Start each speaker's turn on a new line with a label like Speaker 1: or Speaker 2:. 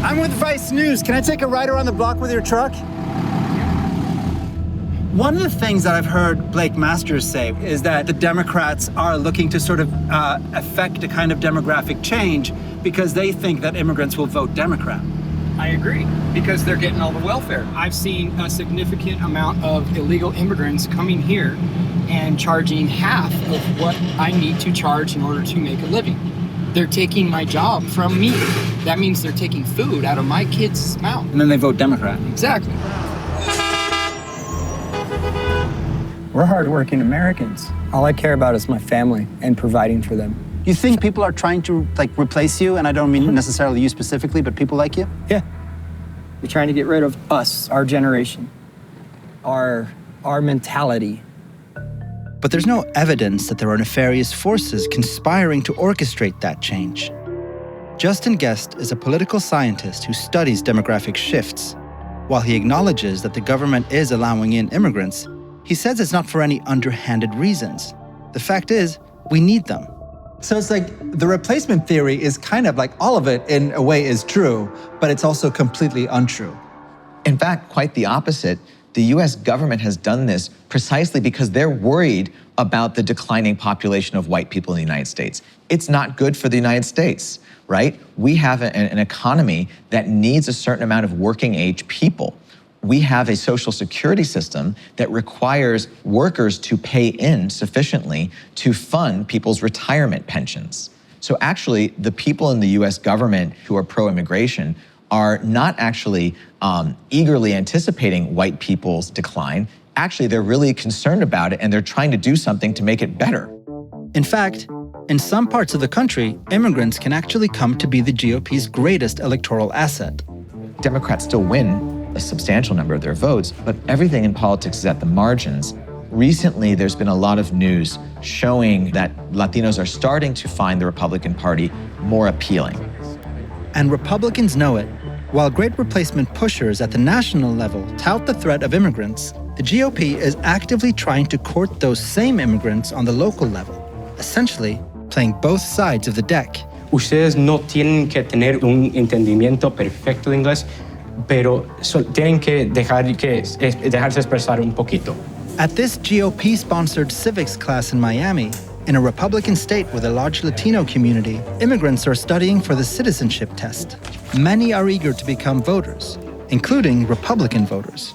Speaker 1: I'm with Vice News. Can I take a ride around the block with your truck? One of the things that I've heard Blake Masters say is that the Democrats are looking to sort of affect a kind of demographic change because they think that immigrants will vote Democrat.
Speaker 2: I agree, because they're getting all the welfare. I've seen a significant amount of illegal immigrants coming here and charging half of what I need to charge in order to make a living. They're taking my job from me. That means they're taking food out of my kids' mouth.
Speaker 1: And then they vote Democrat.
Speaker 2: Exactly.
Speaker 3: We're hardworking Americans. All I care about is my family and providing for them.
Speaker 1: You think people are trying to replace you? And I don't mean necessarily you specifically, but people like you?
Speaker 3: Yeah. They're trying to get rid of us, our generation, our mentality.
Speaker 4: But there's no evidence that there are nefarious forces conspiring to orchestrate that change. Justin Guest is a political scientist who studies demographic shifts. While he acknowledges that the government is allowing in immigrants, he says it's not for any underhanded reasons. The fact is, we need them.
Speaker 5: So it's like the replacement theory is kind of like all of it in a way is true, but it's also completely untrue.
Speaker 6: In fact, quite the opposite. The US government has done this precisely because they're worried about the declining population of white people in the United States. It's not good for the United States, right? We have an economy that needs a certain amount of working age people. We have a social security system that requires workers to pay in sufficiently to fund people's retirement pensions. So actually, the people in the US government who are pro-immigration are not actually eagerly anticipating white people's decline. Actually, they're really concerned about it and they're trying to do something to make it better.
Speaker 4: In fact, in some parts of the country, immigrants can actually come to be the GOP's greatest electoral asset.
Speaker 6: Democrats still win a substantial number of their votes, but everything in politics is at the margins. Recently, there's been a lot of news showing that Latinos are starting to find the Republican Party more appealing.
Speaker 4: And Republicans know it. While great replacement pushers at the national level tout the threat of immigrants, the GOP is actively trying to court those same immigrants on the local level, essentially playing both sides of the deck.
Speaker 7: Ustedes no tienen que tener un entendimiento perfecto de inglés, pero tienen que dejarse expresar un poquito.
Speaker 4: At this GOP-sponsored civics class in Miami, in a Republican state with a large Latino community, immigrants are studying for the citizenship test. Many are eager to become voters, including Republican voters.